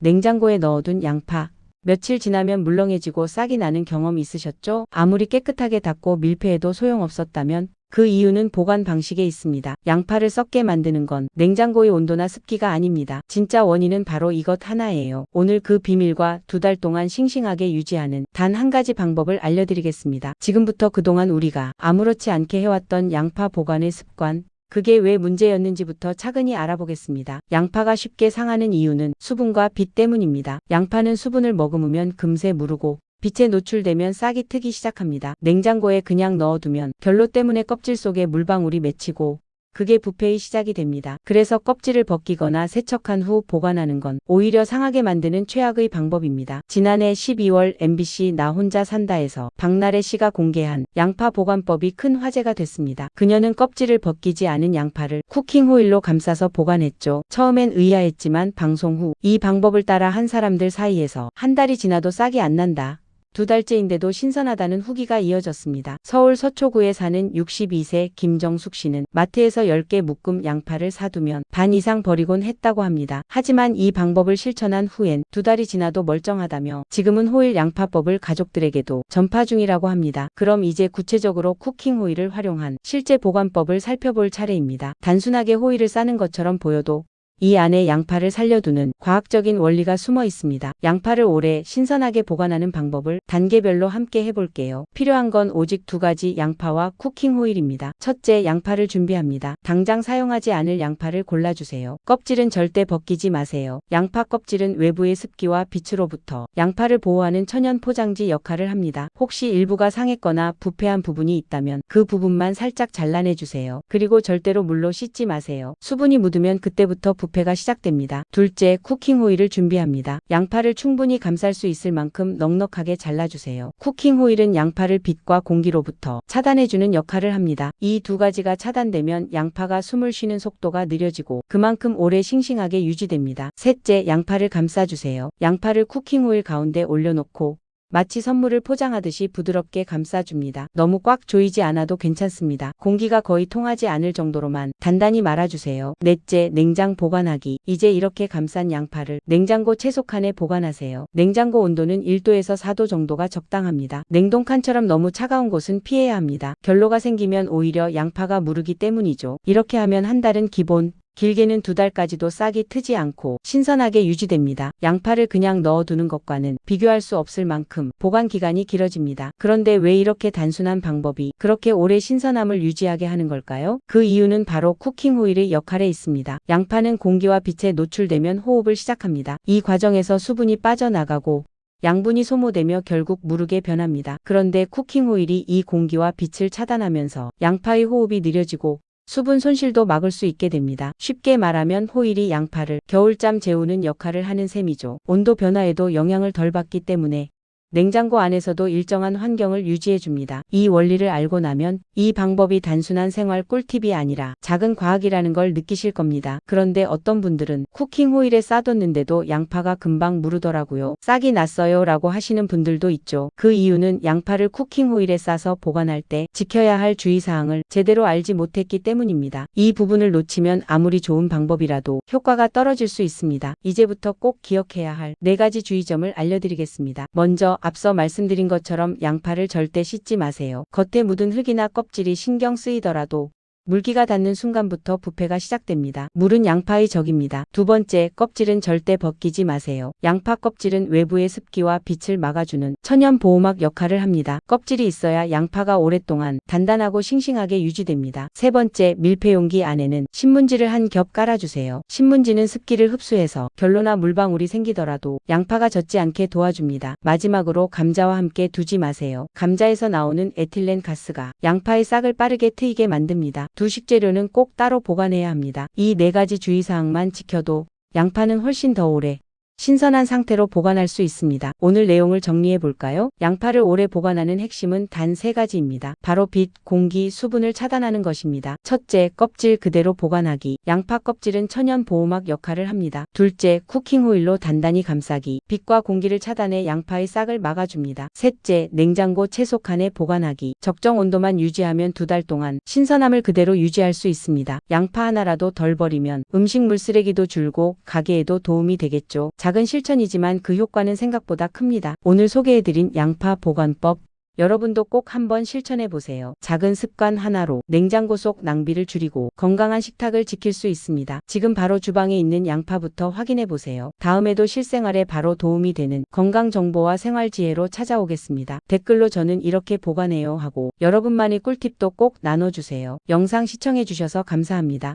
냉장고에 넣어둔 양파. 며칠 지나면 물렁해지고 싹이 나는 경험 있으셨죠? 아무리 깨끗하게 닦고 밀폐해도 소용없었다면 그 이유는 보관 방식에 있습니다. 양파를 썩게 만드는 건 냉장고의 온도나 습기가 아닙니다. 진짜 원인은 바로 이것 하나예요. 오늘 그 비밀과 2달 동안 싱싱하게 유지하는 단 한 가지 방법을 알려드리겠습니다. 지금부터 그동안 우리가 아무렇지 않게 해왔던 양파 보관의 습관, 그게 왜 문제였는지부터 차근히 알아보겠습니다. 양파가 쉽게 상하는 이유는 수분과 빛 때문입니다. 양파는 수분을 머금으면 금세 무르고 빛에 노출되면 싹이 트기 시작합니다. 냉장고에 그냥 넣어두면 결로 때문에 껍질 속에 물방울이 맺히고 그게 부패의 시작이 됩니다. 그래서 껍질을 벗기거나 세척한 후 보관하는 건 오히려 상하게 만드는 최악의 방법입니다. 지난해 12월 MBC 나 혼자 산다에서 박나래 씨가 공개한 양파 보관법이 큰 화제가 됐습니다. 그녀는 껍질을 벗기지 않은 양파를 쿠킹 호일로 감싸서 보관했죠. 처음엔 의아했지만 방송 후 이 방법을 따라 한 사람들 사이에서 한 달이 지나도 싹이 안 난다, 2달째인데도 신선하다는 후기가 이어졌습니다. 서울 서초구에 사는 62세 김정숙 씨는 마트에서 10개 묶음 양파를 사두면 반 이상 버리곤 했다고 합니다. 하지만 이 방법을 실천한 후엔 2달이 지나도 멀쩡하다며 지금은 호일 양파법을 가족들에게도 전파 중이라고 합니다. 그럼 이제 구체적으로 쿠킹 호일을 활용한 실제 보관법을 살펴볼 차례입니다. 단순하게 호일을 싸는 것처럼 보여도 이 안에 양파를 살려두는 과학적인 원리가 숨어 있습니다. 양파를 오래 신선하게 보관하는 방법을 단계별로 함께 해볼게요. 필요한 건 오직 2가지 양파와 쿠킹 호일입니다. 첫째, 양파를 준비합니다. 당장 사용하지 않을 양파를 골라주세요. 껍질은 절대 벗기지 마세요. 양파 껍질은 외부의 습기와 빛으로부터 양파를 보호하는 천연 포장지 역할을 합니다. 혹시 일부가 상했거나 부패한 부분이 있다면 그 부분만 살짝 잘라내주세요. 그리고 절대로 물로 씻지 마세요. 수분이 묻으면 그때부터 부패가 시작됩니다. 둘째, 쿠킹 호일을 준비합니다. 양파를 충분히 감쌀 수 있을 만큼 넉넉하게 잘라주세요. 쿠킹 호일은 양파를 빛과 공기로부터 차단해주는 역할을 합니다. 이 2가지가 차단되면 양파가 숨을 쉬는 속도가 느려지고 그만큼 오래 싱싱하게 유지됩니다. 셋째, 양파를 감싸주세요. 양파를 쿠킹 호일 가운데 올려놓고 마치 선물을 포장하듯이 부드럽게 감싸줍니다. 너무 꽉 조이지 않아도 괜찮습니다. 공기가 거의 통하지 않을 정도로만 단단히 말아주세요. 넷째, 냉장 보관하기. 이제 이렇게 감싼 양파를 냉장고 채소칸에 보관하세요. 냉장고 온도는 1도에서 4도 정도가 적당합니다. 냉동칸처럼 너무 차가운 곳은 피해야 합니다. 결로가 생기면 오히려 양파가 무르기 때문이죠. 이렇게 하면 한 달은 기본, 길게는 2달까지도 싹이 트지 않고 신선하게 유지됩니다. 양파를 그냥 넣어두는 것과는 비교할 수 없을 만큼 보관 기간이 길어집니다. 그런데 왜 이렇게 단순한 방법이 그렇게 오래 신선함을 유지하게 하는 걸까요? 그 이유는 바로 쿠킹 호일의 역할에 있습니다. 양파는 공기와 빛에 노출되면 호흡을 시작합니다. 이 과정에서 수분이 빠져나가고 양분이 소모되며 결국 무르게 변합니다. 그런데 쿠킹 호일이 이 공기와 빛을 차단하면서 양파의 호흡이 느려지고 수분 손실도 막을 수 있게 됩니다. 쉽게 말하면 호일이 양파를 겨울잠 재우는 역할을 하는 셈이죠. 온도 변화에도 영향을 덜 받기 때문에 냉장고 안에서도 일정한 환경을 유지해줍니다. 이 원리를 알고 나면 이 방법이 단순한 생활 꿀팁이 아니라 작은 과학이라는 걸 느끼실 겁니다. 그런데 어떤 분들은 쿠킹 호일에 싸뒀는데도 양파가 금방 무르더라고요. 싹이 났어요 라고 하시는 분들도 있죠. 그 이유는 양파를 쿠킹 호일에 싸서 보관할 때 지켜야 할 주의사항을 제대로 알지 못했기 때문입니다. 이 부분을 놓치면 아무리 좋은 방법이라도 효과가 떨어질 수 있습니다. 이제부터 꼭 기억해야 할 4가지 주의점을 알려드리겠습니다. 먼저 앞서 말씀드린 것처럼 양파를 절대 씻지 마세요. 겉에 묻은 흙이나 껍질이 신경 쓰이더라도 물기가 닿는 순간부터 부패가 시작됩니다. 물은 양파의 적입니다. 2번째, 껍질은 절대 벗기지 마세요. 양파 껍질은 외부의 습기와 빛을 막아주는 천연 보호막 역할을 합니다. 껍질이 있어야 양파가 오랫동안 단단하고 싱싱하게 유지됩니다. 3번째, 밀폐용기 안에는 신문지를 한 겹 깔아주세요. 신문지는 습기를 흡수해서 결로나 물방울이 생기더라도 양파가 젖지 않게 도와줍니다. 마지막으로 감자와 함께 두지 마세요. 감자에서 나오는 에틸렌 가스가 양파의 싹을 빠르게 트이게 만듭니다. 두 식재료는 꼭 따로 보관해야 합니다. 이 4가지 주의사항만 지켜도 양파는 훨씬 더 오래 신선한 상태로 보관할 수 있습니다. 오늘 내용을 정리해 볼까요? 양파를 오래 보관하는 핵심은 단 3가지입니다. 바로 빛, 공기, 수분을 차단하는 것입니다. 첫째, 껍질 그대로 보관하기. 양파 껍질은 천연 보호막 역할을 합니다. 둘째, 쿠킹 호일로 단단히 감싸기. 빛과 공기를 차단해 양파의 싹을 막아줍니다. 셋째, 냉장고 채소칸에 보관하기. 적정 온도만 유지하면 2달 동안 신선함을 그대로 유지할 수 있습니다. 양파 하나라도 덜 버리면 음식물 쓰레기도 줄고 가게에도 도움이 되겠죠. 작은 실천이지만 그 효과는 생각보다 큽니다. 오늘 소개해드린 양파 보관법, 여러분도 꼭 한번 실천해 보세요. 작은 습관 하나로 냉장고 속 낭비를 줄이고 건강한 식탁을 지킬 수 있습니다. 지금 바로 주방에 있는 양파부터 확인해 보세요. 다음에도 실생활에 바로 도움이 되는 건강 정보와 생활 지혜로 찾아오겠습니다. 댓글로 저는 이렇게 보관해요 하고 여러분만의 꿀팁도 꼭 나눠주세요. 영상 시청해 주셔서 감사합니다.